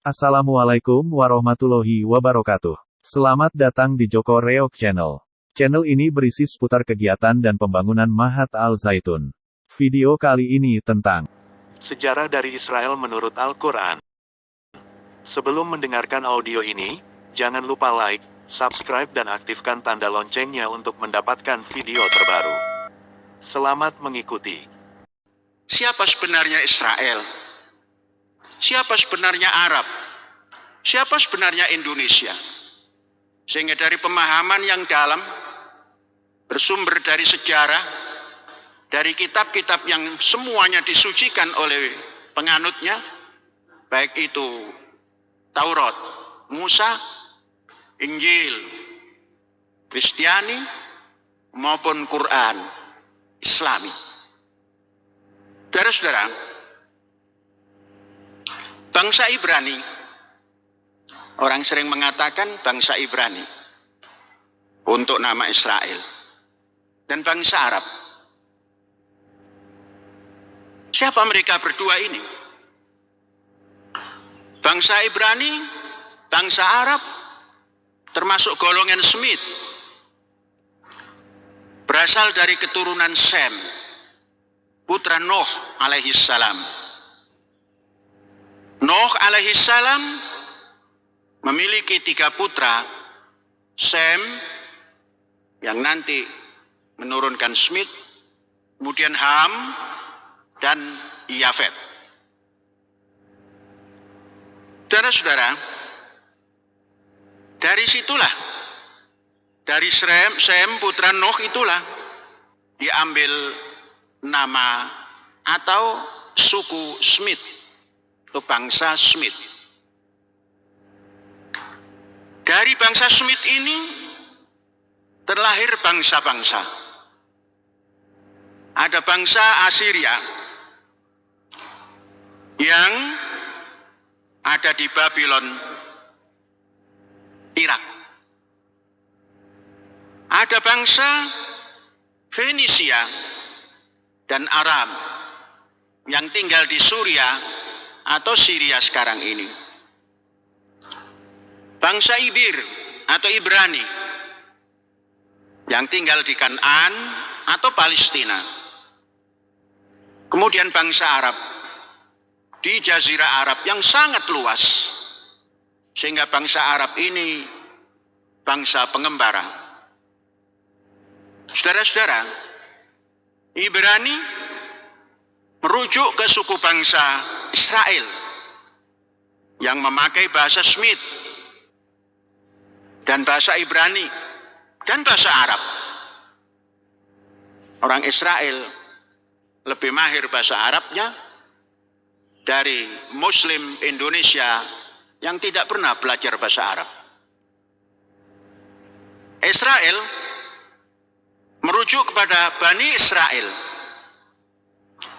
Assalamualaikum warahmatullahi wabarakatuh. Selamat datang di Joko Reog Channel. Channel ini berisi seputar kegiatan dan pembangunan Mahat Al Zaitun. Video kali ini tentang sejarah dari Israel menurut Al-Quran. Sebelum mendengarkan audio ini, jangan lupa like, subscribe dan aktifkan tanda loncengnya untuk mendapatkan video terbaru. Selamat mengikuti. Siapa sebenarnya Israel? Siapa sebenarnya Arab? Siapa sebenarnya Indonesia? Sehingga dari pemahaman yang dalam, bersumber dari sejarah, dari kitab-kitab yang semuanya disucikan oleh penganutnya, baik itu Taurat, Musa, Injil, Kristiani, maupun Quran, Islami. Saudara-saudara, bangsa Ibrani, orang sering mengatakan bangsa Ibrani untuk nama Israel, dan bangsa Arab. Siapa mereka berdua ini? Bangsa Ibrani, bangsa Arab, termasuk golongan Semit, berasal dari keturunan Sem, putra Nuh alaihissalam. Nuh alaihissalam memiliki 3 putra, Sem yang nanti menurunkan Semit, kemudian Ham dan Yafet. Saudara-saudara, dari situlah, dari Sem putra Nuh itulah diambil nama atau suku Semit, atau bangsa Semit. Dari bangsa Semit ini terlahir bangsa-bangsa. Ada bangsa Assyria yang ada di Babylon, Irak. Ada bangsa Fenisia dan Aram yang tinggal di Suriah atau Syria sekarang ini. Bangsa Ibir atau Ibrani yang tinggal di Kanaan atau Palestina. Kemudian bangsa Arab di Jazirah Arab yang sangat luas, sehingga bangsa Arab ini bangsa pengembara. Saudara-saudara, Ibrani merujuk ke suku bangsa Israel yang memakai bahasa Semit dan bahasa Ibrani dan bahasa Arab. Orang Israel lebih mahir bahasa Arabnya dari Muslim Indonesia yang tidak pernah belajar bahasa Arab. Israel merujuk kepada Bani Israel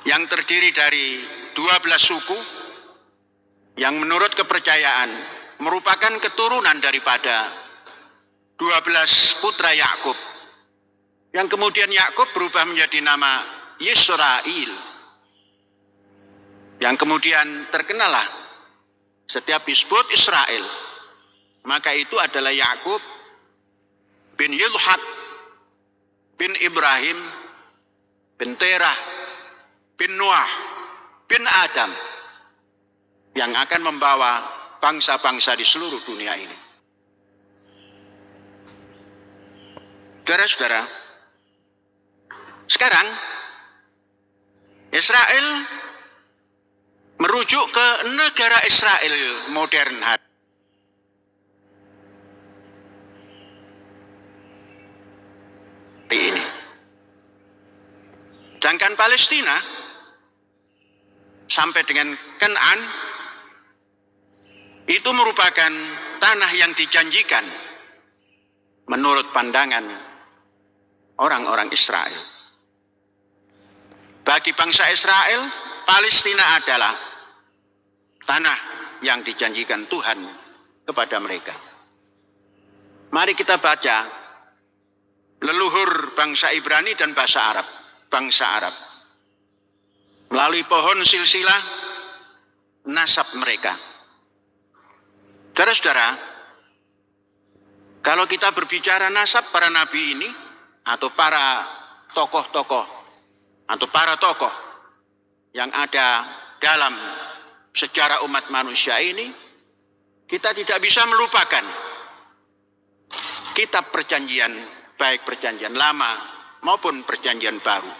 yang terdiri dari 12 suku yang menurut kepercayaan merupakan keturunan daripada 12 putra Yakub, yang kemudian Yakub berubah menjadi nama Yisrael, yang kemudian terkenalah setiap disebut Israel maka itu adalah Yakub bin Yilhat bin Ibrahim bin Terah bin Noah bin Adam yang akan membawa bangsa-bangsa di seluruh dunia ini. Saudara-saudara, sekarang Israel merujuk ke negara Israel modern hari ini. Sedangkan Palestina sampai dengan Kanaan itu merupakan tanah yang dijanjikan menurut pandangan orang-orang Israel. Bagi bangsa Israel, Palestina adalah tanah yang dijanjikan Tuhan kepada mereka. Mari kita baca leluhur bangsa Ibrani dan bangsa Arab melalui pohon silsilah nasab mereka. Saudara-saudara, kalau kita berbicara nasab para nabi ini, atau para tokoh-tokoh, atau para tokoh yang ada dalam sejarah umat manusia ini, kita tidak bisa melupakan kitab perjanjian, baik perjanjian lama maupun perjanjian baru.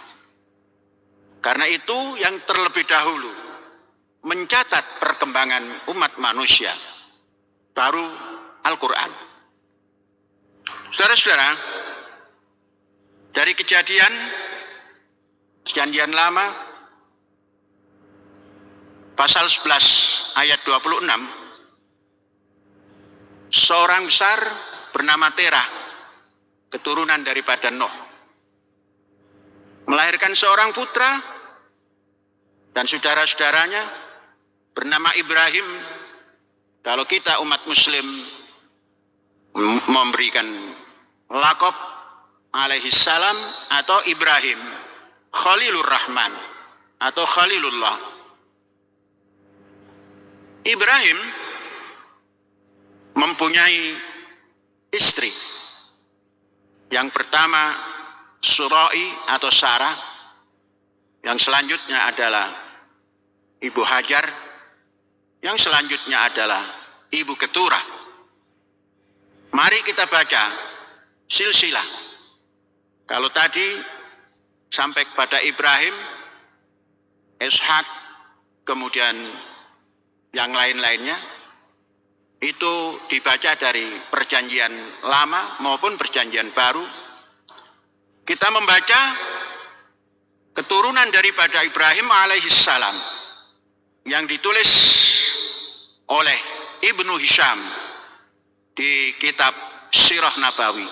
Karena itu yang terlebih dahulu mencatat perkembangan umat manusia, baru Al-Quran. Saudara-saudara, dari kejadian perjanjian lama, pasal 11 ayat 26, seorang besar bernama Terah, keturunan daripada Nuh, melahirkan seorang putra dan saudara-saudaranya bernama Ibrahim. Kalau kita umat muslim memberikan lakop alaihissalam atau Ibrahim Khalilur Rahman atau Khalilullah. Ibrahim mempunyai istri. Yang pertama Surai atau Sarah, yang selanjutnya adalah Ibu Hajar, yang selanjutnya adalah Ibu Keturah. Mari kita baca silsilah. Kalau tadi sampai kepada Ibrahim, Ishak, kemudian yang lain-lainnya, itu dibaca dari perjanjian lama maupun perjanjian baru. Kita membaca keturunan daripada Ibrahim alaihissalam yang ditulis oleh Ibnu Hisham di kitab Sirah Nabawi.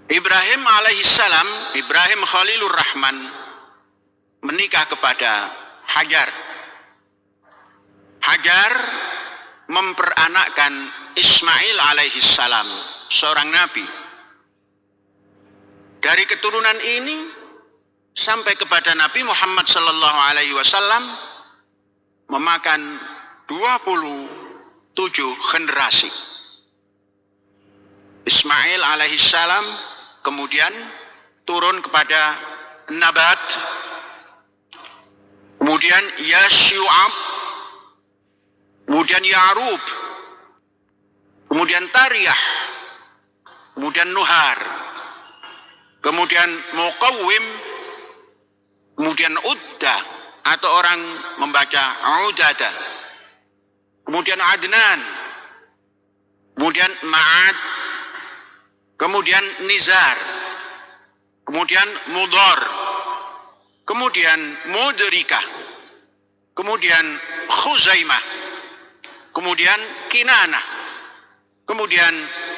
Ibrahim alaihissalam, Ibrahim Khalilur Rahman, menikah kepada Hajar. Hajar memperanakkan Ismail alaihissalam, seorang nabi. Dari keturunan ini sampai kepada Nabi Muhammad sallallahu alaihi wasallam memakan 27 generasi. Ismail alaihissalam kemudian turun kepada Nabat, kemudian Yasyu'ab, kemudian Ya'rub, kemudian Tariyah, kemudian Nuhar, kemudian Muqawwim, kemudian Udda atau orang membaca Udada, kemudian Adnan, kemudian Ma'ad, kemudian Nizar, kemudian Mudhar, kemudian Mudrikah, kemudian Khuzaimah, kemudian Kinanah, kemudian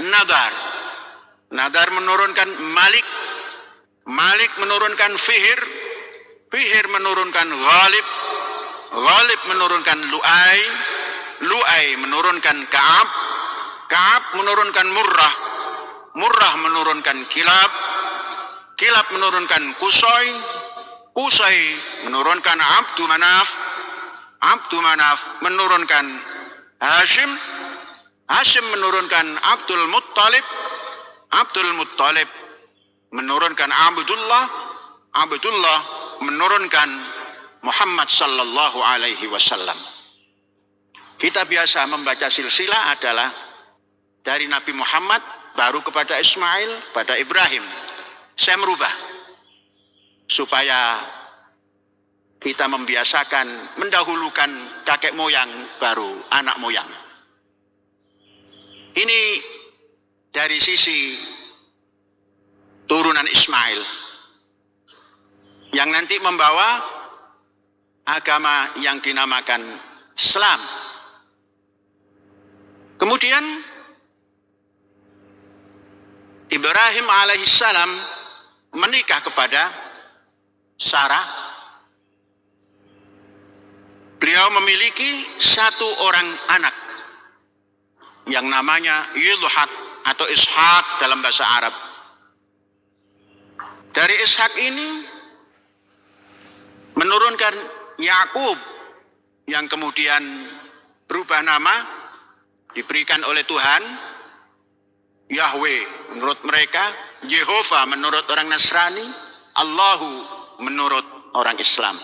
Nadar. Nadar menurunkan Malik, Malik menurunkan Fihir, Fihir menurunkan Ghalib, Ghalib menurunkan Lu'ay, Lu'ay menurunkan Ka'ab, Ka'ab menurunkan Murrah, Murrah menurunkan Kilab, Kilab menurunkan Qusay, Qusay menurunkan Abdu Manaf, Abdu Manaf menurunkan Hashim, Hashim menurunkan Abdul Muttalib, Abdul Muttalib menurunkan Abdullah, Abdullah menurunkan Muhammad sallallahu alaihi wasallam. Kita biasa membaca silsilah adalah dari Nabi Muhammad baru kepada Ismail, pada Ibrahim. Saya merubah supaya kita membiasakan mendahulukan kakek moyang baru anak moyang. Ini dari sisi turunan Ismail yang nanti membawa agama yang dinamakan Islam. Kemudian Ibrahim alaihissalam menikah kepada Sarah. Beliau memiliki satu orang anak yang namanya Yudhat atau Ishak dalam bahasa Arab. Dari Ishak ini menurunkan Yakub yang kemudian berubah nama, diberikan oleh Tuhan, Yahweh menurut mereka, Yehova menurut orang Nasrani, Allahu menurut orang Islam.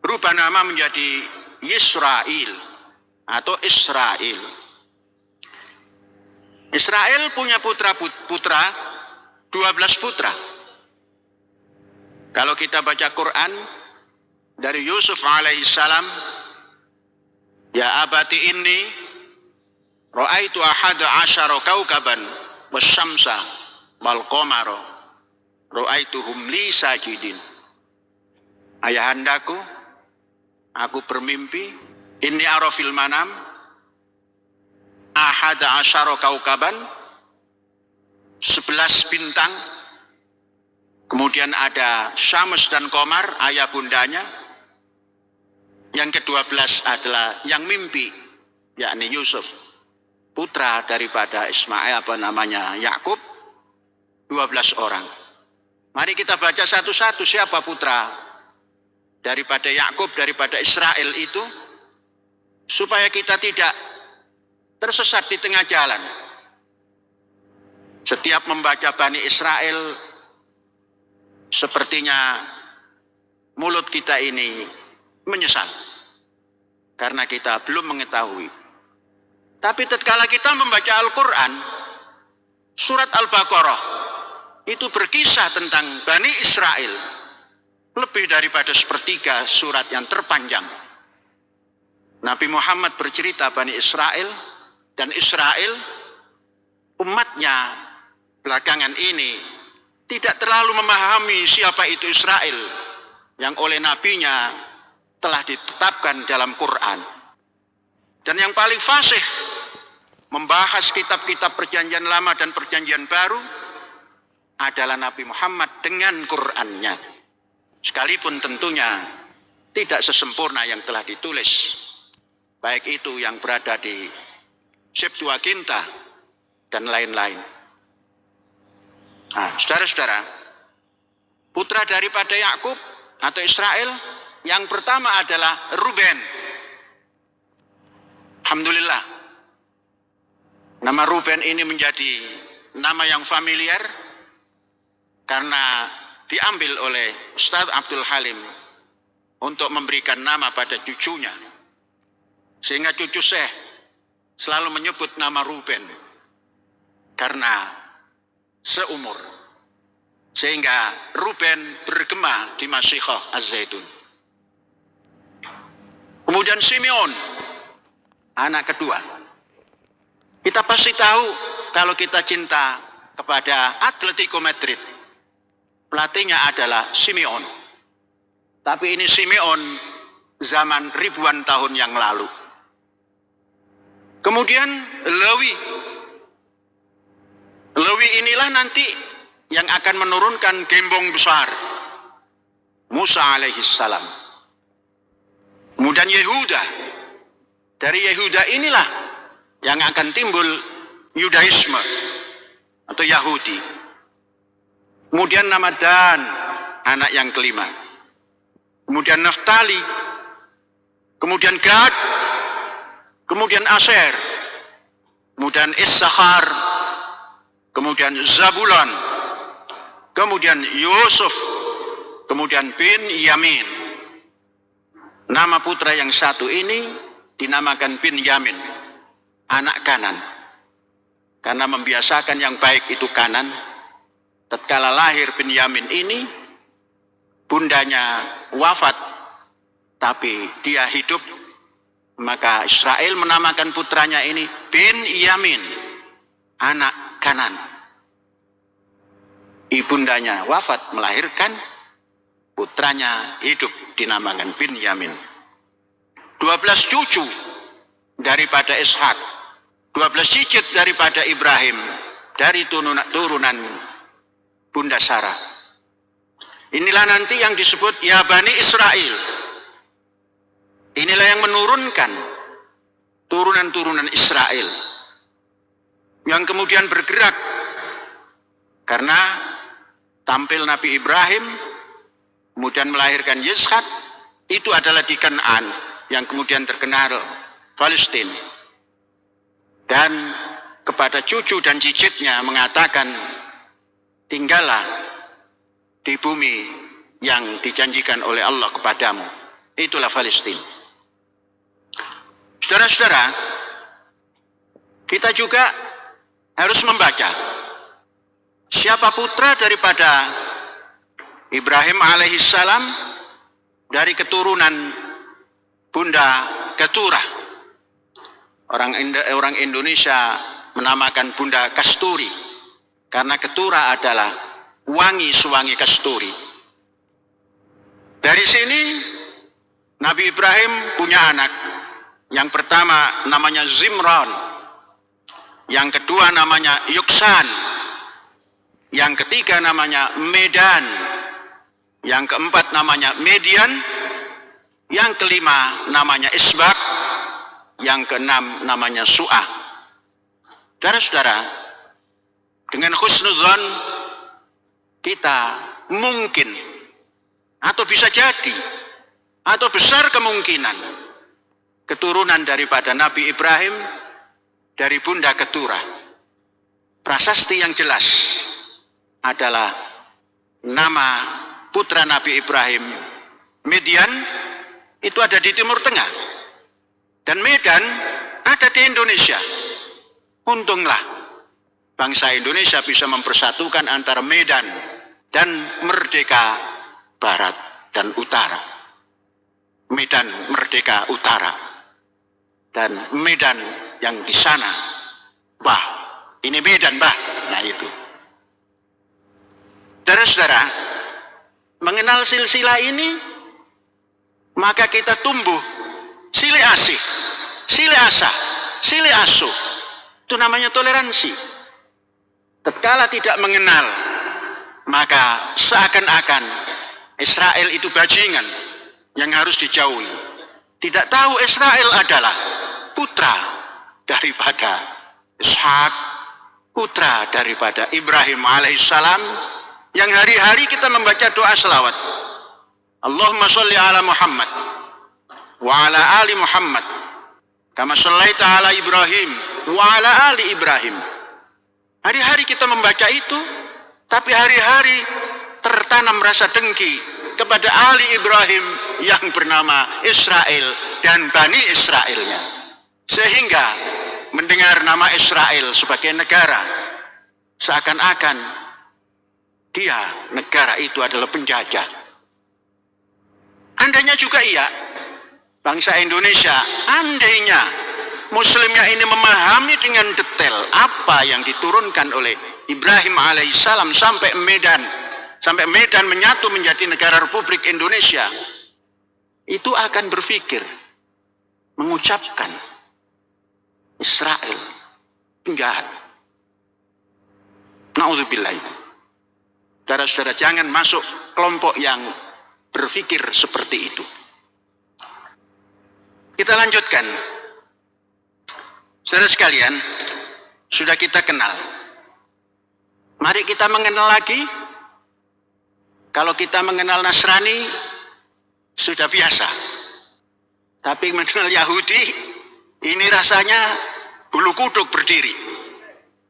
Berubah nama menjadi Yisrael atau Israel. Israel punya putra 12 putra. Kalau kita baca Quran dari Yusuf alaihissalam, ya abati inni ra'aitu ahada asyara kaukaban wasyamsa wal qamara ra'aituhum li sajidin. Ayahandaku, aku bermimpi, inni ara fil manam ahada asyara kaukaban, 11 bintang, kemudian ada Syams dan Qamar, ayah bundanya. Yang ke-12 adalah yang mimpi, yakni Yusuf, putra daripada Ismail, Yakub, 12 orang. Mari kita baca satu-satu siapa putra daripada Yakub, daripada Israel itu, supaya kita tidak tersesat di tengah jalan. Setiap membaca Bani Israel, sepertinya mulut kita ini menyesal karena kita belum mengetahui. Tapi tatkala kita membaca Al-Quran, surat Al-Baqarah itu berkisah tentang Bani Israel lebih daripada sepertiga surat yang terpanjang. Nabi Muhammad bercerita Bani Israel, dan Israel umatnya belakangan ini tidak terlalu memahami siapa itu Israel yang oleh nabinya telah ditetapkan dalam Quran. Dan yang paling fasih membahas kitab-kitab perjanjian lama dan perjanjian baru adalah Nabi Muhammad dengan Qurannya. Sekalipun tentunya tidak sesempurna yang telah ditulis, baik itu yang berada di Septuaginta dan lain-lain. Nah, saudara-saudara, putra daripada Yakub atau Israel yang pertama adalah Ruben. Alhamdulillah, nama Ruben ini menjadi nama yang familiar karena diambil oleh Ustadz Abdul Halim untuk memberikan nama pada cucunya, sehingga cucu Syekh selalu menyebut nama Ruben karena seumur, sehingga Ruben bergema di Masyikhah Az-Zaitun. Kemudian Simeon, anak kedua. Kita pasti tahu kalau kita cinta kepada Atletico Madrid, pelatihnya adalah Simeon. Tapi ini Simeon zaman ribuan tahun yang lalu. Kemudian Lewi. Lewi inilah nanti yang akan menurunkan gembong besar Musa alaihissalam. Kemudian Yehuda. Dari Yehuda inilah yang akan timbul Yudaisme atau Yahudi. Kemudian nama Dan, anak yang kelima. Kemudian Naftali. Kemudian Gad. Kemudian Asher. Kemudian Issachar. Kemudian Zabulon. Kemudian Yusuf. Kemudian Binyamin. Nama putra yang satu ini dinamakan Binyamin, anak kanan. Karena membiasakan yang baik itu kanan. Tatkala lahir Binyamin ini, bundanya wafat, tapi dia hidup. Maka Israel menamakan putranya ini Binyamin, anak kanan. Ibundanya wafat melahirkan, putranya hidup dinamakan Binyamin. 12 cucu daripada Ishak, 12 cicit daripada Ibrahim, dari turunan Bunda Sarah. Inilah nanti yang disebut ya Bani Israel. Inilah yang menurunkan turunan-turunan Israel yang kemudian bergerak karena tampil Nabi Ibrahim, kemudian melahirkan Ishak. Itu adalah di Kanaan yang kemudian terkenal Palestina. Dan kepada cucu dan cicitnya mengatakan, tinggallah di bumi yang dijanjikan oleh Allah kepadamu. Itulah Palestina. Saudara-saudara, kita juga harus membaca siapa putra daripada Ibrahim alaihissalam dari keturunan Bunda Keturah. Orang Indonesia menamakan Bunda Kasturi karena Keturah adalah wangi sewangi kasturi. Dari sini Nabi Ibrahim punya anak. Yang pertama namanya Zimran, yang kedua namanya Yuksan, yang ketiga namanya Medan, yang keempat namanya Median, yang kelima namanya Isbak, yang keenam namanya Su'ah. Saudara-saudara, dengan husnudzon kita mungkin atau bisa jadi atau besar kemungkinan keturunan daripada Nabi Ibrahim dari Bunda Keturah. Prasasti yang jelas adalah nama putra Nabi Ibrahim, Median, itu ada di Timur Tengah, dan Medan ada di Indonesia. Untunglah bangsa Indonesia bisa mempersatukan antara Medan dan Merdeka Barat dan Utara. Medan Merdeka Utara dan Medan yang di sana, bah, ini Medan, bah. Nah itu. Saudara-saudara, mengenal silsilah ini, maka kita tumbuh silih asih, silih asah, silih asuh. Itu namanya toleransi. Tatkala tidak mengenal, maka seakan-akan Israel itu bajingan yang harus dijauhi. Tidak tahu Israel adalah putra daripada Ishak, putra daripada Ibrahim alaihissalam, yang hari-hari kita membaca doa selawat. Allahumma sholli ala Muhammad wa ala ali Muhammad kama shallaita ala Ibrahim wa ala ali Ibrahim. Hari-hari kita membaca itu, tapi hari-hari tertanam rasa dengki kepada Ali Ibrahim yang bernama Israel dan Bani Israelnya. Sehingga mendengar nama Israel sebagai negara, seakan-akan dia, negara itu adalah penjajah. Andainya juga iya, bangsa Indonesia, andainya Muslimnya ini memahami dengan detail apa yang diturunkan oleh Ibrahim alaihissalam sampai Medan menyatu menjadi negara Republik Indonesia, itu akan berpikir, mengucapkan Israel penjahat. Na'udzubillah. Saudara-saudara, jangan masuk kelompok yang berpikir seperti itu. Kita lanjutkan. Saudara sekalian, sudah kita kenal. Mari kita mengenal lagi. Kalau kita mengenal Nasrani, sudah biasa. Tapi mengenal Yahudi, ini rasanya bulu kuduk berdiri.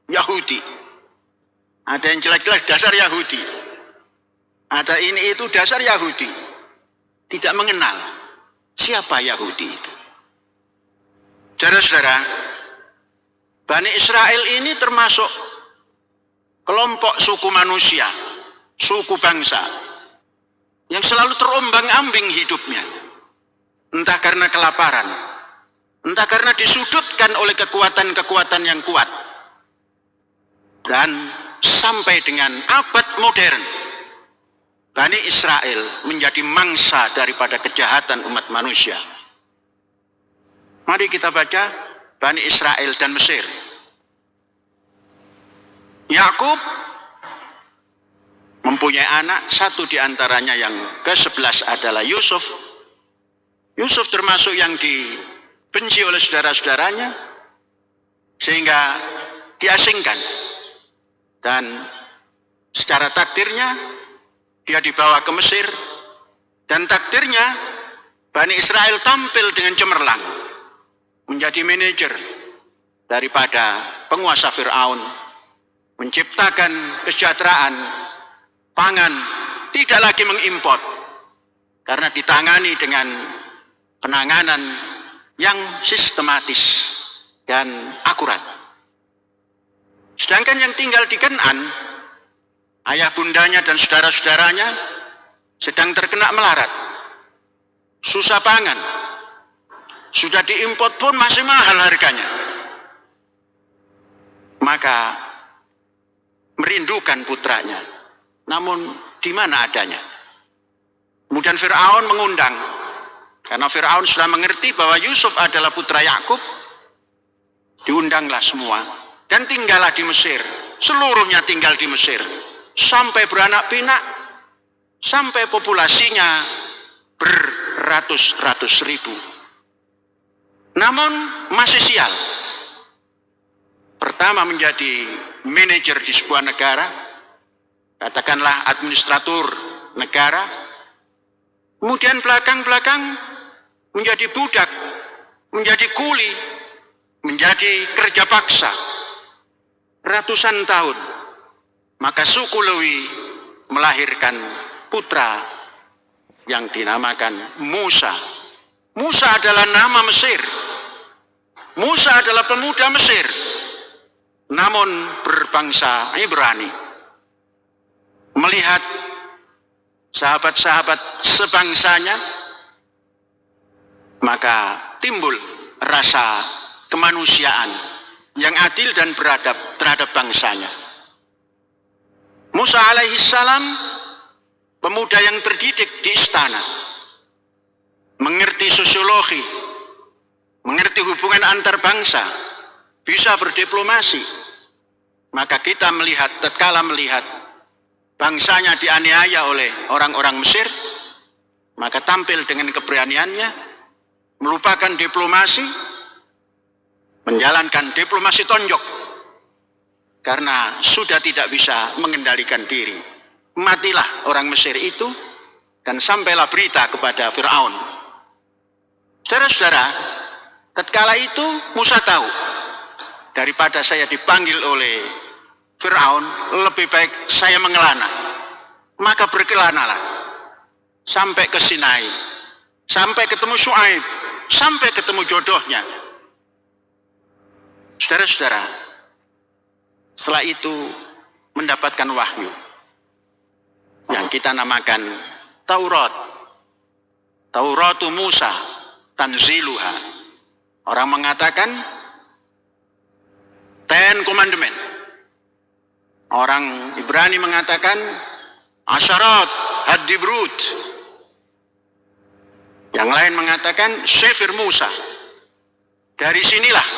Yahudi. Ada yang jelek-jelek dasar Yahudi. Ada ini itu dasar Yahudi. Tidak mengenal siapa Yahudi itu. Saudara-saudara, Bani Israel ini termasuk kelompok suku manusia, suku bangsa yang selalu terombang-ambing hidupnya. Entah karena kelaparan, entah karena disudutkan oleh kekuatan-kekuatan yang kuat. Dan sampai dengan abad modern, Bani Israel menjadi mangsa daripada kejahatan umat manusia. Mari kita baca Bani Israel dan Mesir. Yakub mempunyai anak, satu diantaranya yang ke-11 adalah Yusuf. Yusuf termasuk yang dibenci oleh saudara-saudaranya, sehingga diasingkan. Dan secara takdirnya, dia dibawa ke Mesir, dan takdirnya Bani Israel tampil dengan cemerlang. menjadi manajer daripada penguasa Fir'aun, menciptakan kesejahteraan pangan, tidak lagi mengimpor, karena ditangani dengan penanganan yang sistematis dan akurat. Sedangkan yang tinggal di Kan'an, ayah bundanya dan saudara-saudaranya sedang terkena melarat, susah pangan, sudah diimpor pun masih mahal harganya. Maka merindukan putranya, namun di mana adanya? Kemudian Fir'aun mengundang, karena Fir'aun sudah mengerti bahwa Yusuf adalah putra Yakub. Diundanglah semua dan tinggallah di Mesir. Seluruhnya tinggal di Mesir sampai beranak pinak, sampai populasinya beratus-ratus ribu. Namun masih sial. Pertama menjadi manajer di sebuah negara, katakanlah administratur negara, kemudian belakang-belakang menjadi budak, menjadi kuli, menjadi kerja paksa ratusan tahun. Maka suku Lewi melahirkan putra yang dinamakan Musa. Musa adalah nama Mesir. Musa adalah pemuda Mesir, namun berbangsa Ibrani. Melihat sahabat-sahabat sebangsanya, maka timbul rasa kemanusiaan yang adil dan beradab terhadap bangsanya. Musa alaihissalam, pemuda yang terdidik di istana, mengerti sosiologi, mengerti hubungan antar bangsa, bisa berdiplomasi. Maka kita melihat, tatkala melihat bangsanya dianiaya oleh orang-orang Mesir, maka tampil dengan keberaniannya, melupakan diplomasi, menjalankan diplomasi tonjok, karena sudah tidak bisa mengendalikan diri. Matilah orang Mesir itu, dan sampailah berita kepada Fir'aun. Saudara-saudara, tatkala itu Musa tahu, daripada saya dipanggil oleh Fir'aun, lebih baik saya mengelana. Maka berkelanalah sampai ke Sinai, sampai ketemu Syuaib, sampai ketemu jodohnya. Saudara-saudara, setelah itu mendapatkan wahyu yang kita namakan Taurat. Tauratu Musa tanziluha. Orang mengatakan Ten Commandment. Orang Ibrani mengatakan Asyarat Had-Dibrut. Yang lain mengatakan Sefer Musa. Dari sinilah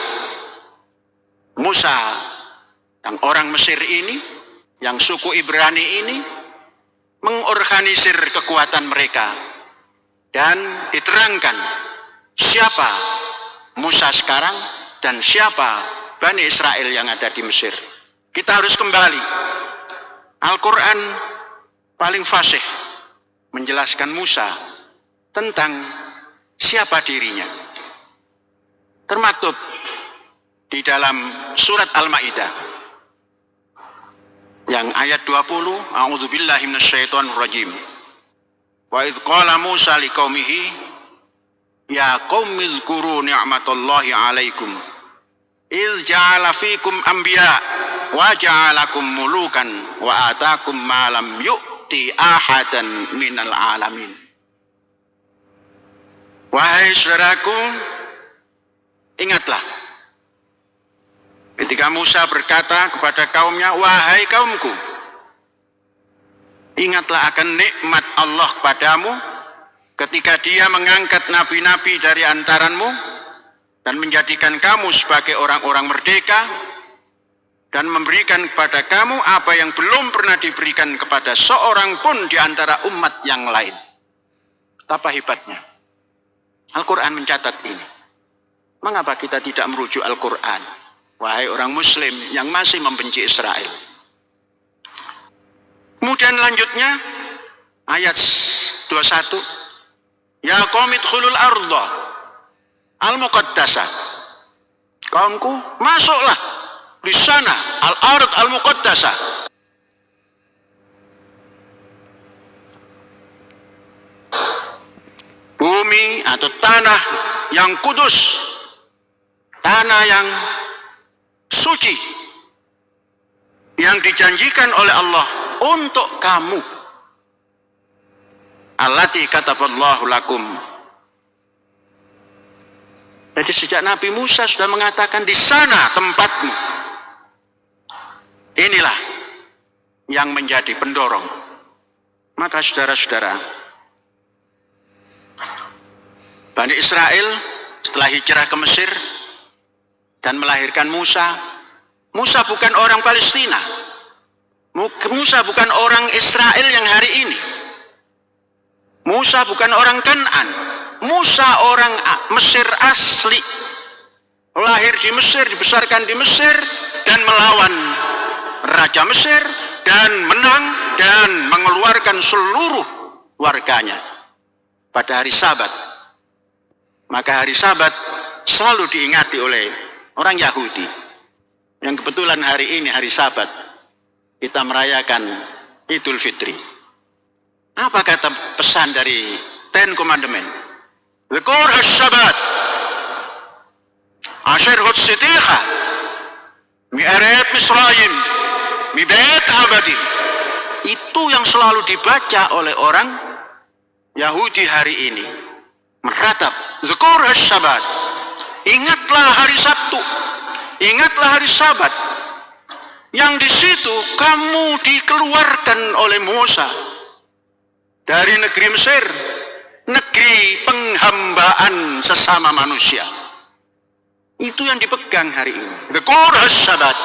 Musa, yang orang Mesir ini, yang suku Ibrani ini, mengorganisir kekuatan mereka dan diterangkan siapa Musa sekarang dan siapa Bani Israel yang ada di Mesir. Kita harus kembali. Al-Quran paling fasih menjelaskan Musa tentang siapa dirinya. Termaktub di dalam surat Al-Maidah yang ayat 20, a'udzubillahi minasyaitonir rajim. Wa idz qala Musa liqaumihi ya qaumi dzkuru ni'matallahi 'alaikum idz ja'ala fikum anbiya wa ja'alakum mulukan wa atakum ma lam yu'ti ahadan minal alamin. Wahai saudaraku, ingatlah ketika Musa berkata kepada kaumnya, wahai kaumku, ingatlah akan nikmat Allah kepadamu ketika Dia mengangkat nabi-nabi dari antaranmu dan menjadikan kamu sebagai orang-orang merdeka dan memberikan kepada kamu apa yang belum pernah diberikan kepada seorang pun di antara umat yang lain. Betapa hebatnya Al-Quran mencatat ini. Mengapa kita tidak merujuk Al-Quran? Wahai orang Muslim yang masih membenci Israel. Kemudian lanjutnya ayat 21. Ya qaumi dkhulul arda al-muqaddasah kaumku, masuklah di sana al-ard al-muqaddasah. Bumi atau tanah yang kudus, tanah yang suci, yang dijanjikan oleh Allah untuk kamu. Allati kataballahu lakum. Jadi sejak Nabi Musa sudah mengatakan di sana tempatmu. Inilah yang menjadi pendorong. Maka saudara-saudara, Bani Israel setelah hijrah ke Mesir dan melahirkan Musa. Musa bukan orang Palestina. Musa bukan orang Israel yang hari ini. Musa bukan orang Kan'an. Musa orang Mesir asli. Lahir di Mesir, dibesarkan di Mesir, dan melawan Raja Mesir, dan menang, dan mengeluarkan seluruh warganya pada hari Sabat. Maka hari Sabat selalu diingati oleh orang Yahudi. Yang kebetulan hari ini hari Sabat, kita merayakan Idul Fitri. Apa kata pesan dari Ten Commandment? Dzkur as-sabat, ashir hut-sitikha, mi'aret Misraim, mi'bait abadin. Itu yang selalu dibaca oleh orang Yahudi hari ini. Meratap, dzkur as-sabat. Ingatlah hari Sabtu, ingatlah hari Sabat, yang di situ kamu dikeluarkan oleh Musa dari negeri Mesir, negeri penghambaan sesama manusia. Itu yang dipegang hari ini. Dzkur as-sabat,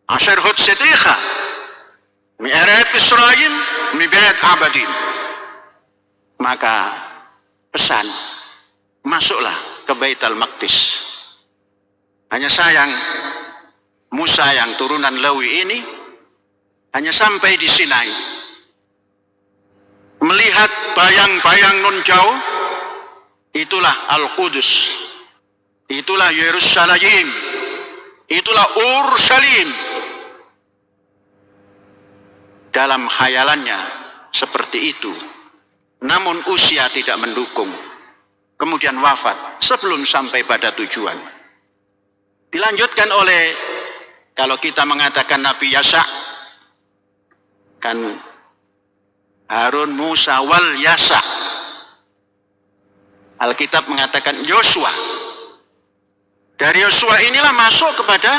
ashir hut-sitikha, mi'aret Misraim, mi'bait abadin. Maka pesan, masuklah ke Baitul Maqdis. Hanya sayang, Musa yang turunan Lewi ini hanya sampai di Sinai, melihat bayang-bayang nun jauh. Itulah Al-Qudus, itulah Yerusalem, itulah Ursalim. Dalam khayalannya seperti itu, namun usia tidak mendukung. Kemudian wafat sebelum sampai pada tujuan. Dilanjutkan oleh, kalau kita mengatakan Nabi Yasa, kan Harun, Musa, wal Yasa. Alkitab mengatakan Yosua. Dari Yosua inilah masuk kepada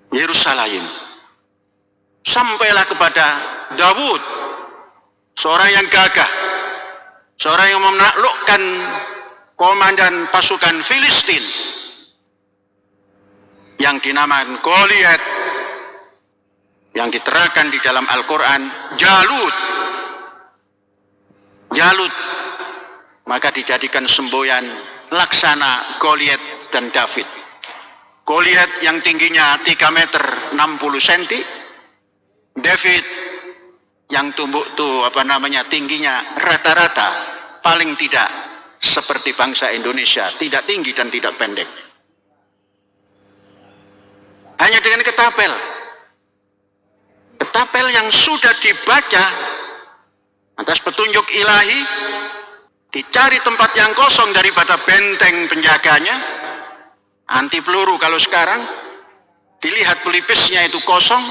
Yerusalem. Sampailah kepada Dawud, seorang yang gagah, seorang yang menaklukkan komandan pasukan Filistin yang dinamakan Goliat, yang diterangkan di dalam Al-Quran Jalut. Maka dijadikan semboyan laksana Goliat dan David. Goliat yang tingginya 3 meter 60 cm, David yang tingginya rata-rata paling tidak seperti bangsa Indonesia, tidak tinggi dan tidak pendek. Hanya dengan ketapel yang sudah dibaca atas petunjuk ilahi, dicari tempat yang kosong daripada benteng penjaganya, anti peluru kalau sekarang, dilihat pelipisnya itu kosong.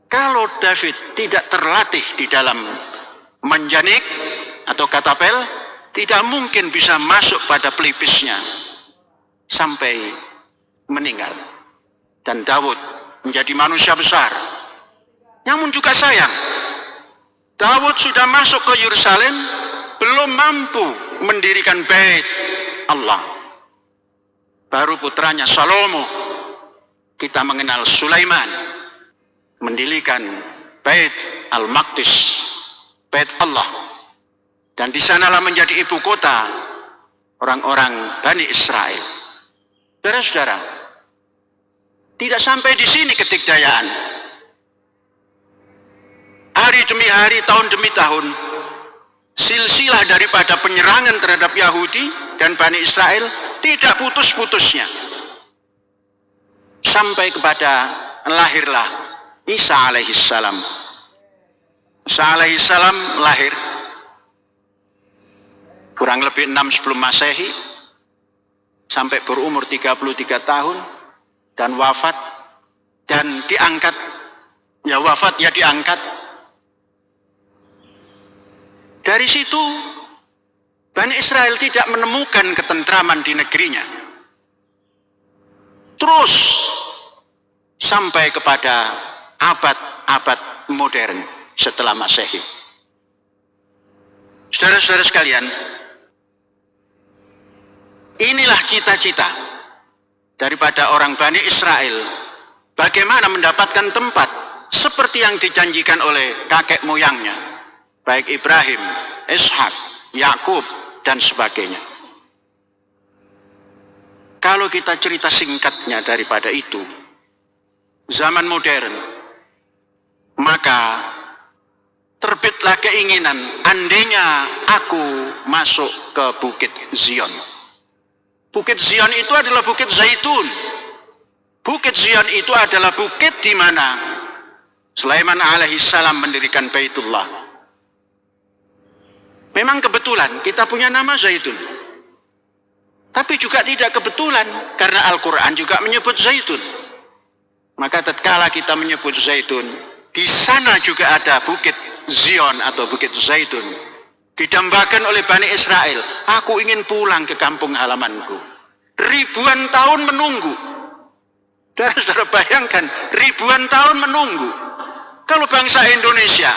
Kalau David tidak terlatih di dalam menjanik atau katapel, tidak mungkin bisa masuk pada pelipisnya sampai meninggal. Dan Daud menjadi manusia besar. Namun juga sayang, Daud sudah masuk ke Yerusalem, belum mampu mendirikan bait Allah. Baru putranya Salomo, kita mengenal Sulaiman, mendirikan bait Al-Maqdis, bait Allah. Dan di sanalah menjadi ibu kota orang-orang Bani Israel. Saudara-saudara, tidak sampai di sini ketikdayaan. Hari demi hari, tahun demi tahun, silsilah daripada penyerangan terhadap Yahudi dan Bani Israel tidak putus-putusnya. Sampai kepada lahirlah Isa alaihissalam. Isa alaihissalam lahir kurang lebih 6 sebelum Masehi, sampai berumur 33 tahun, dan wafat, dan diangkat, ya wafat, ya diangkat. Dari situ, Bani Israel tidak menemukan ketentraman di negerinya. Terus, sampai kepada abad-abad modern setelah Masehi. Saudara-saudara sekalian, inilah cita-cita daripada orang Bani Israel, bagaimana mendapatkan tempat seperti yang dijanjikan oleh kakek moyangnya, baik Ibrahim, Ishak, Yakub, dan sebagainya. Kalau kita cerita singkatnya daripada itu, zaman modern, maka terbitlah keinginan, andainya aku masuk ke Bukit Zion. Bukit Zion itu adalah Bukit Zaitun. Bukit Zion itu adalah bukit di mana Sulaiman alaihissalam mendirikan Baitullah. Memang kebetulan kita punya nama Zaitun. Tapi juga tidak kebetulan, karena Al-Quran juga menyebut Zaitun. Maka tatkala kita menyebut Zaitun, di sana juga ada Bukit Zion atau Bukit Zaitun. Didambakan oleh Bani Israel, aku ingin pulang ke kampung halamanku. Ribuan tahun menunggu. Saudara bayangkan, ribuan tahun menunggu. Kalau bangsa Indonesia,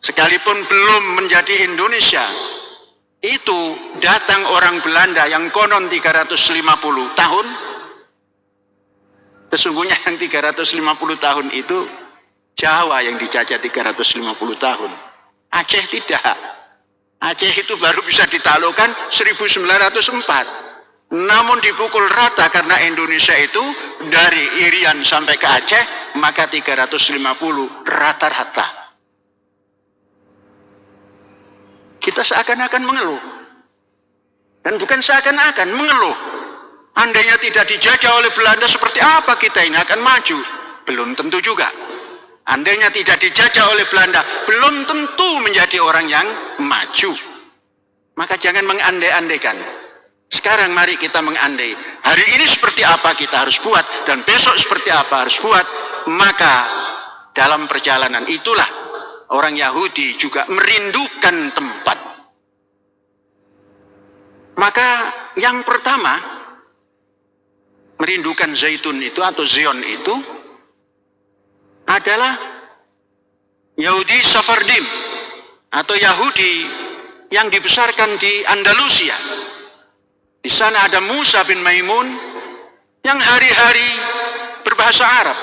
sekalipun belum menjadi Indonesia, itu datang orang Belanda yang konon 350 tahun. Sesungguhnya yang 350 tahun itu Jawa yang dijajah 350 tahun. Aceh tidak. Aceh itu baru bisa ditaklukkan 1904. Namun dipukul rata karena Indonesia itu dari Irian sampai ke Aceh, maka 350 rata-rata. Kita seakan-akan mengeluh. Dan bukan seakan-akan, mengeluh. Andainya tidak dijajah oleh Belanda, seperti apa kita ini akan maju? Belum tentu juga. Andainya tidak dijajah oleh Belanda, belum tentu menjadi orang yang maju. Maka jangan mengandai-andaikan. Sekarang mari kita mengandai. Hari ini seperti apa kita harus buat, dan besok seperti apa harus buat. Maka dalam perjalanan itulah orang Yahudi juga merindukan tempat. Maka yang pertama, merindukan Zaitun itu atau Zion itu adalah Yahudi Safardim atau Yahudi yang dibesarkan di Andalusia. Di sana ada Musa bin Maimun yang hari-hari berbahasa Arab,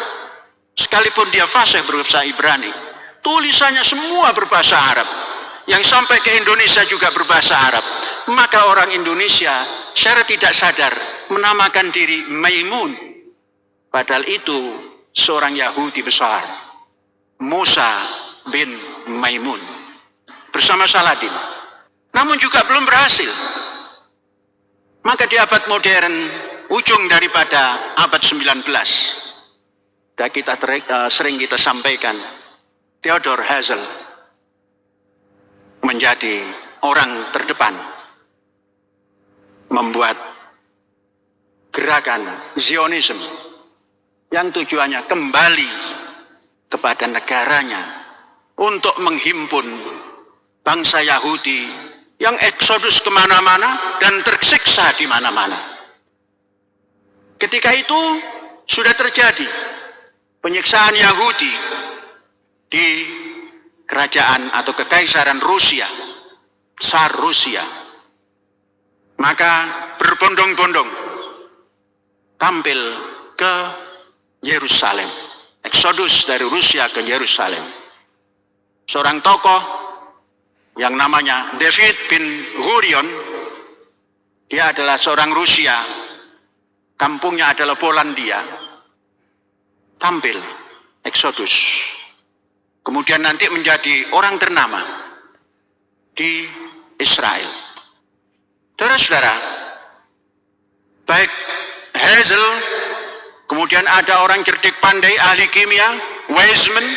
sekalipun dia fasih berbahasa Ibrani. Tulisannya semua berbahasa Arab, yang sampai ke Indonesia juga berbahasa Arab. Maka orang Indonesia secara tidak sadar menamakan diri Maimun, padahal itu seorang Yahudi besar, Musa bin Maimun, bersama Saladin. Namun juga belum berhasil. Maka di abad modern, ujung daripada abad 19, dan sering kita sampaikan, Theodor Herzl menjadi orang terdepan membuat gerakan Zionisme yang tujuannya kembali kepada negaranya untuk menghimpun bangsa Yahudi yang eksodus kemana-mana dan tersiksa di mana-mana. Ketika itu sudah terjadi penyiksaan Yahudi di kerajaan atau kekaisaran Rusia, Tsar Rusia. Maka berbondong-bondong tampil ke Yerusalem, eksodus dari Rusia ke Yerusalem. Seorang tokoh yang namanya David bin Gurion, dia adalah seorang Rusia, kampungnya adalah Polandia, tampil eksodus. Kemudian nanti menjadi orang ternama di Israel. Saudara-saudara, baik Hazel, kemudian ada orang cerdik pandai ahli kimia, Weizmann,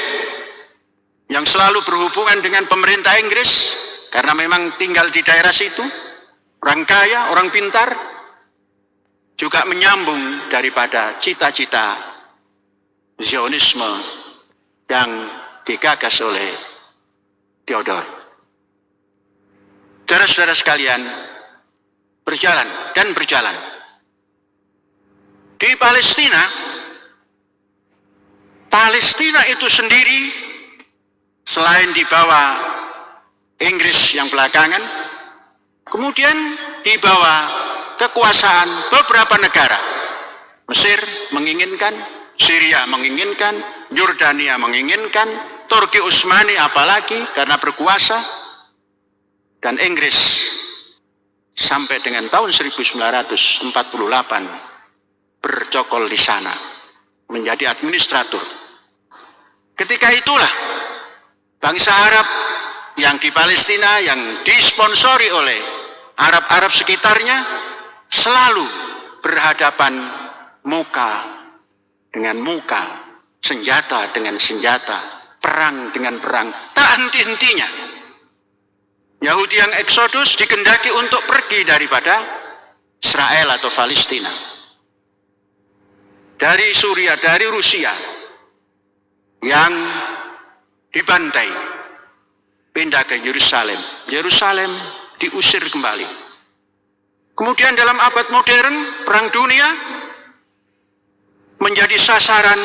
yang selalu berhubungan dengan pemerintah Inggris, karena memang tinggal di daerah situ, orang kaya, orang pintar, juga menyambung daripada cita-cita Zionisme yang digagas oleh Theodor. Saudara-saudara sekalian, berjalan dan berjalan. Di Palestina, Palestina itu sendiri, selain di bawah Inggris yang belakangan, kemudian di bawah kekuasaan beberapa negara. Mesir menginginkan, Syria menginginkan, Yordania menginginkan, Turki Utsmani apalagi karena berkuasa, dan Inggris sampai dengan tahun 1948 bercokol di sana menjadi administrator. Ketika itulah bangsa Arab yang di Palestina yang disponsori oleh Arab-Arab sekitarnya selalu berhadapan muka dengan muka, senjata dengan senjata, perang dengan perang, tak henti-hentinya. Yahudi yang eksodus dikehendaki untuk pergi daripada Israel atau Palestina, dari Suriah, dari Rusia yang dibantai, pindah ke Yerusalem. Yerusalem diusir kembali. Kemudian dalam abad modern, perang dunia menjadi sasaran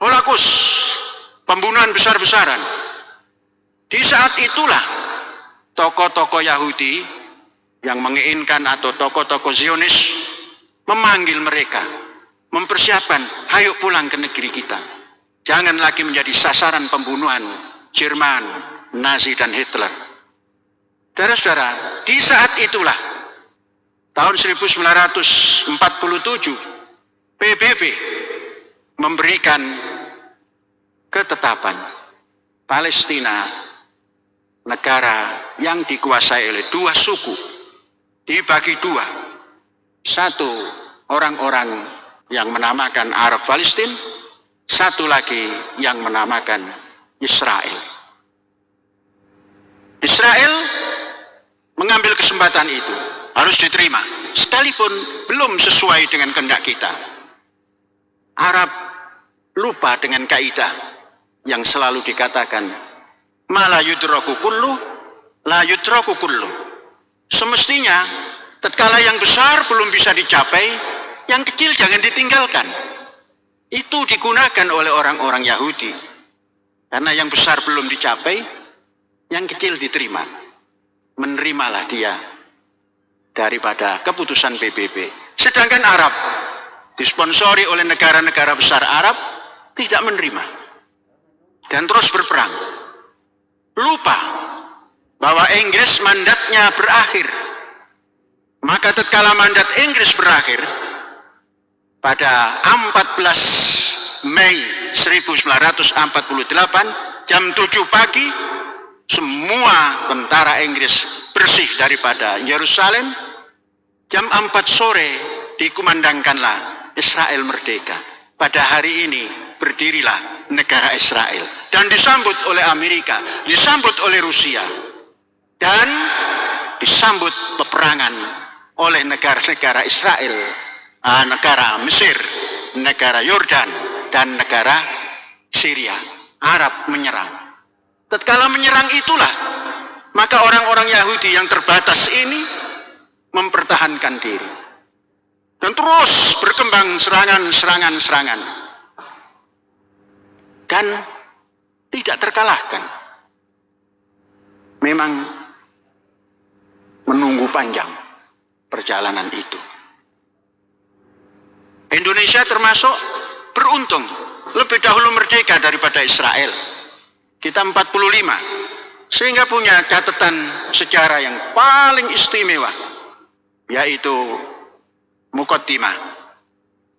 Holocaust, pembunuhan besar-besaran. Di saat itulah tokoh-tokoh Yahudi yang menginginkan atau tokoh-tokoh Zionis memanggil mereka, mempersiapkan, ayo pulang ke negeri kita. Jangan lagi menjadi sasaran pembunuhan Jerman, Nazi dan Hitler. Saudara-saudara, di saat itulah tahun 1947 PBB memberikan ketetapan Palestina negara yang dikuasai oleh dua suku, dibagi dua. Satu orang-orang yang menamakan Arab Palestina, satu lagi yang menamakan Israel. Israel mengambil kesempatan itu, harus diterima, sekalipun belum sesuai dengan kehendak kita. Arab lupa dengan kaidah yang selalu dikatakan, ma la yudraku kullu, la yudraku kullu. Semestinya, tatkala yang besar belum bisa dicapai, yang kecil jangan ditinggalkan. Itu digunakan oleh orang-orang Yahudi. Karena yang besar belum dicapai, yang kecil diterima. Menerimalah dia daripada keputusan PBB. Sedangkan Arab, disponsori oleh negara-negara besar Arab, tidak menerima. Dan terus berperang. Lupa bahwa Inggris mandatnya berakhir. Maka tatkala mandat Inggris berakhir, pada 14 Mei 1948, jam 7 pagi, semua tentara Inggris bersih daripada Yerusalem. Jam 4 sore dikumandangkanlah Israel merdeka. Pada hari ini berdirilah negara Israel. Dan disambut oleh Amerika, disambut oleh Rusia. Dan disambut peperangan oleh negara-negara Israel, negara Mesir, negara Yordan, dan negara Syria. Arab menyerang. Tatkala menyerang itulah, maka orang-orang Yahudi yang terbatas ini mempertahankan diri. Dan terus berkembang serangan. Dan tidak terkalahkan. Memang menunggu panjang perjalanan itu. Indonesia termasuk beruntung, lebih dahulu merdeka daripada Israel. Kita 45, sehingga punya catatan sejarah yang paling istimewa, yaitu muqaddimah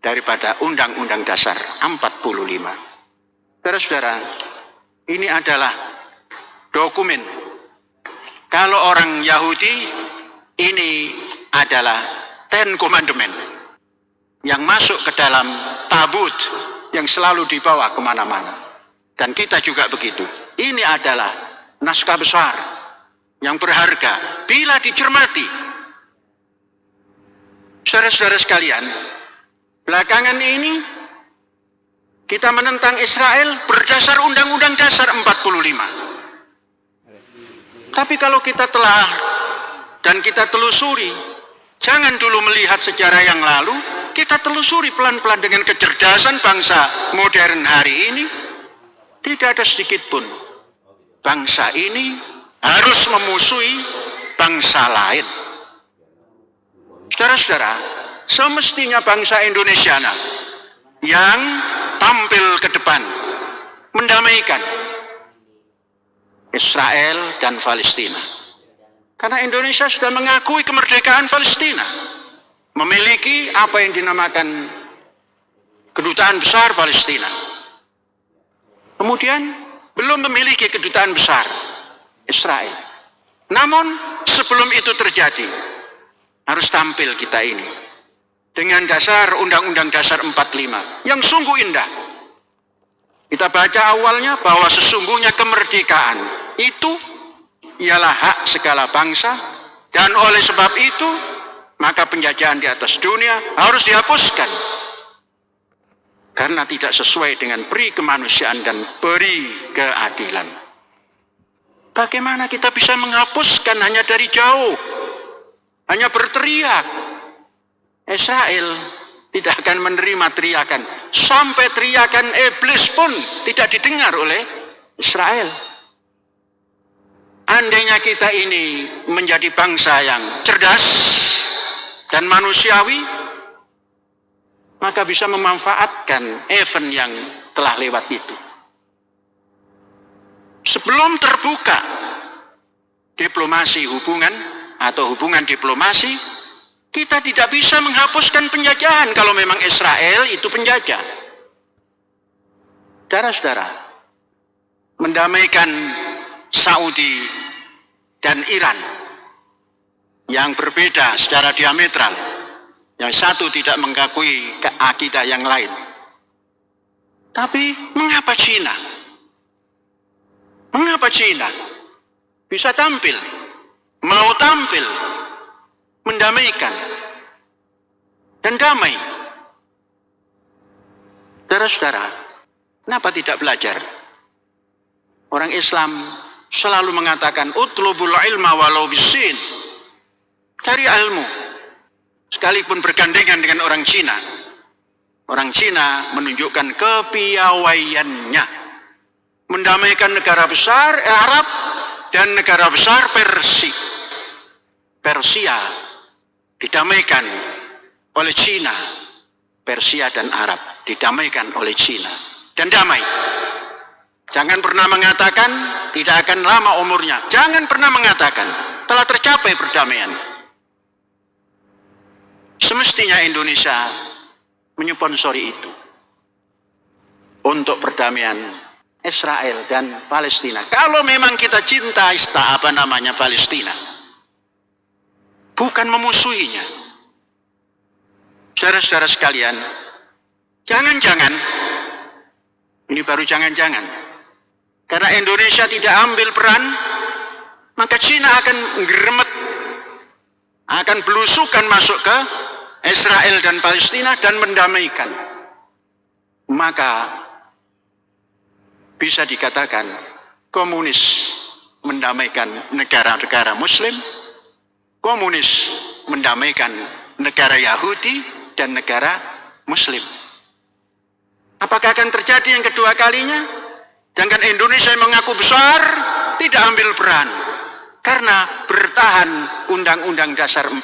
daripada Undang-Undang Dasar 45. Saudara-saudara, ini adalah dokumen. Kalau orang Yahudi, ini adalah Ten Commandment yang masuk ke dalam tabut yang selalu dibawa kemana-mana. Dan kita juga begitu. Ini adalah naskah besar yang berharga bila dicermati. Saudara-saudara sekalian, belakangan ini kita menentang Israel berdasar Undang-Undang Dasar 45. Tapi kalau kita telah dan kita telusuri, jangan dulu melihat sejarah yang lalu, kita telusuri pelan-pelan dengan kecerdasan bangsa modern hari ini. Tidak ada sedikit pun bangsa ini harus memusuhi bangsa lain. Saudara-saudara, semestinya bangsa Indonesia yang tampil ke depan mendamaikan Israel dan Palestina. Karena Indonesia sudah mengakui kemerdekaan Palestina, memiliki apa yang dinamakan Kedutaan Besar Palestina. Kemudian belum memiliki kedutaan besar Israel. Namun sebelum itu terjadi, harus tampil kita ini dengan dasar Undang-Undang Dasar 45 yang sungguh indah. Kita baca awalnya bahwa sesungguhnya kemerdekaan itu ialah hak segala bangsa, dan oleh sebab itu maka penjajahan di atas dunia harus dihapuskan karena tidak sesuai dengan peri kemanusiaan dan peri keadilan. Bagaimana kita bisa menghapuskan hanya dari jauh, hanya berteriak? Israel tidak akan menerima teriakan, sampai teriakan iblis pun tidak didengar oleh Israel. Andainya kita ini menjadi bangsa yang cerdas dan manusiawi, maka bisa memanfaatkan event yang telah lewat itu. Sebelum terbuka diplomasi hubungan atau hubungan diplomasi, kita tidak bisa menghapuskan penjajahan kalau memang Israel itu penjajah. Saudara-saudara, mendamaikan Saudi dan Iran yang berbeda secara diametral, yang satu tidak mengakui akidah yang lain. Tapi mengapa Cina? Mengapa Cina bisa tampil, mau tampil, mendamaikan dan damai? Saudara-saudara, kenapa tidak belajar? Orang Islam selalu mengatakan utlubul ilma walau bisin. Cari ilmu sekalipun bergandengan dengan orang Cina. Orang Cina menunjukkan kepiawaiannya mendamaikan negara besar Arab dan negara besar Persia didamaikan oleh Cina. Persia dan Arab didamaikan oleh Cina dan damai. Jangan pernah mengatakan tidak akan lama umurnya. Jangan pernah mengatakan telah tercapai perdamaian. Semestinya Indonesia menyponsori itu untuk perdamaian Israel dan Palestina. Kalau memang kita cinta Palestina, bukan memusuhinya. Saudara-saudara sekalian, jangan-jangan, ini baru jangan-jangan, karena Indonesia tidak ambil peran, maka Cina akan geremet, akan belusukan masuk ke Israel dan Palestina dan mendamaikan. Maka bisa dikatakan komunis mendamaikan negara-negara Muslim, komunis mendamaikan negara Yahudi dan negara Muslim. Apakah akan terjadi yang kedua kalinya? Sedangkan Indonesia yang mengaku besar tidak ambil peran karena bertahan Undang-Undang Dasar 45.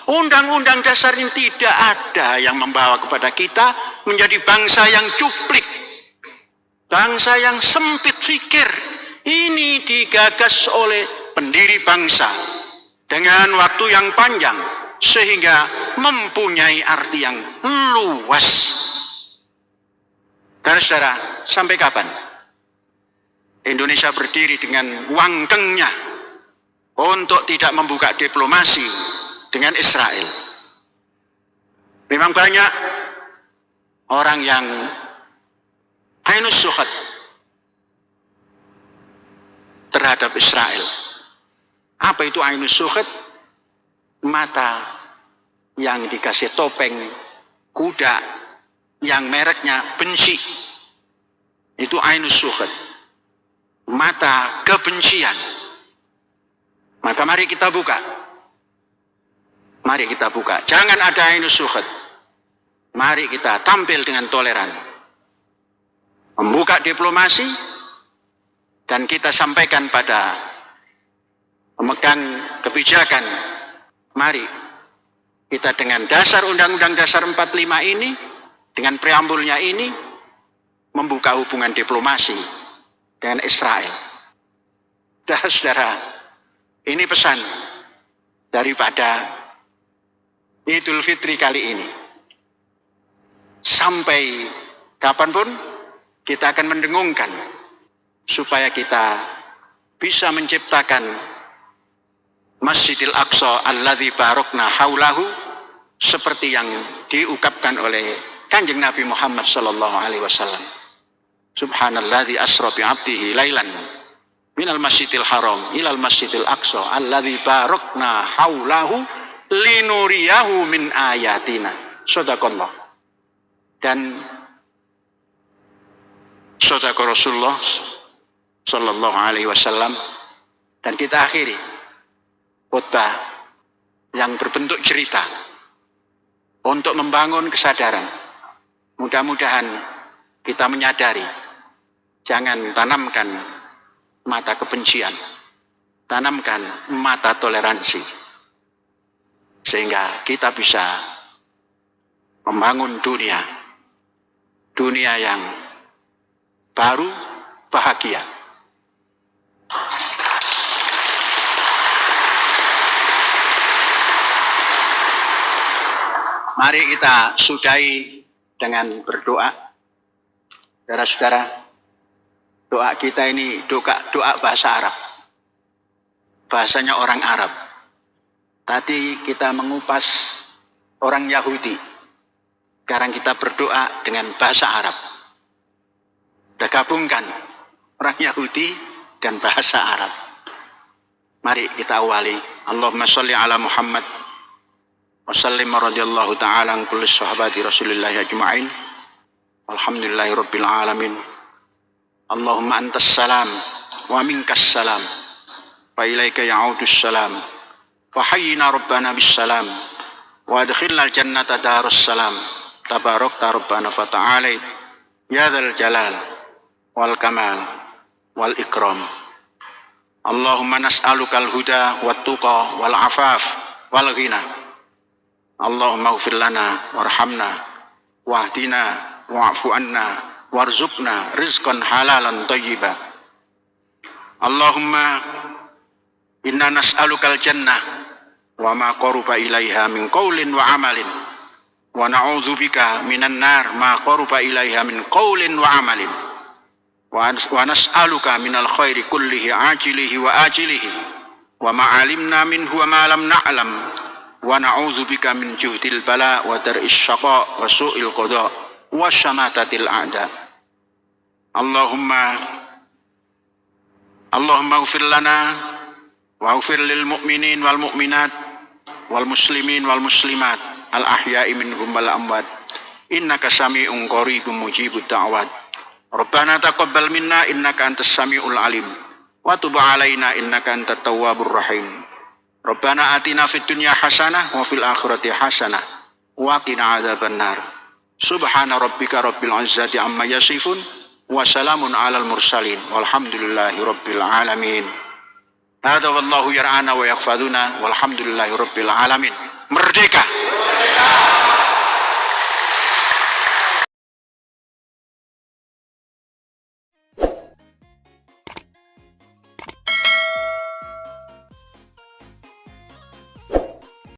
Undang-Undang Dasar ini tidak ada yang membawa kepada kita menjadi bangsa yang cuplik, bangsa yang sempit fikir. Ini digagas oleh pendiri bangsa dengan waktu yang panjang sehingga mempunyai arti yang luas. Saudara-saudara, sampai kapan Indonesia berdiri dengan wangkengnya untuk tidak membuka diplomasi dengan Israel? Memang banyak orang yang ainus syuhad terhadap Israel. Apa itu ainus syuhad? Mata yang dikasih topeng kuda yang mereknya benci. Itu ainus syuhad. Mata kebencian. Maka mari kita buka. Mari kita buka. Jangan ada ainus syuhad. Mari kita tampil dengan toleran. Membuka diplomasi. Dan kita sampaikan pada pemegang kebijakan. Mari kita dengan dasar Undang-Undang Dasar 45 ini, dengan preambulnya ini, membuka hubungan diplomasi dengan Israel. Saudara, ini pesan daripada Idul Fitri kali ini. Sampai kapanpun kita akan mendengungkan supaya kita bisa menciptakan Masjidil Aqsa alladzi barokna haulahu seperti yang diungkapkan oleh Kanjeng Nabi Muhammad sallallahu alaihi wasallam. Subhanalladzi asra bi 'abdihi lailan minal masjidil haram ilal masjidil aqsa alladzi barokna haulahu linuriyahu min ayatina. Shadaqallah. Dan shadaqa Rasulullah sallallahu alaihi wasallam. Dan kita akhiri khutbah yang berbentuk cerita untuk membangun kesadaran. Mudah-mudahan kita menyadari, jangan tanamkan mata kebencian, tanamkan mata toleransi, sehingga kita bisa membangun dunia yang baru, bahagia. Mari kita sudahi dengan berdoa. Saudara-saudara, doa kita ini doa bahasa Arab. Bahasanya orang Arab. Tadi kita mengupas orang Yahudi. Sekarang kita berdoa dengan bahasa Arab. Kita gabungkan orang Yahudi dan bahasa Arab. Mari kita awali. Allahumma sholli ala Muhammad wa sallim radhiyallahu ta'ala an kulli sahabati Rasulillah ajma'in. Alhamdulillahi rabbil alamin. Allahumma antas salam wa minkas salam. Fa ilaika ya'udus salam. Fa hayyina rabbana bis salam. Wa adkhilna al jannata darus salam. Tabarakta rabbana fa ta'ala. Ya dzal jalal wal kamal wal ikram. Allahumma nas'alukal huda wat tuqa wal afaf wal ghina. Allahumma ighfir lana warhamna wahdina wa'fu anna warzuqna rizqan halalan thayyiban. Allahumma inna nas'alukal jannah wa ma qaruba ilaiha min qaulin wa amalin wa na'udzubika minan nar ma qaruba ilaiha min qaulin wa amalin wa nas'aluka minal khairi kullihi ajilihi wa ajilihi wa ma alimna minhu wa ma lam na'lam wa na'udzubika min juhdil bala wa dar'is syaqa wa su'il qada wa syamatatil a'da. Allahumma ighfir lana wa ighfir lil mu'minin wal mu'minat wal muslimin wal muslimat al ahya'i minhum wal amwat innaka sami'un qaribun mujibud da'wat. Rabbana taqabbal minna innaka antas sami'ul alim wa tub 'alaina innaka antat tawwabur rahim. Rabbana atina fid dunya hasanah wa fil akhirati hasanah wa qina adzabannar. Subhana rabbika rabbil izzati amma yasifun wa salamun alal mursalin walhamdulillahi rabbil alamin. Hadza wallahu yar'ana wa yaghfaduna walhamdulillahi rabbil alamin. Merdeka.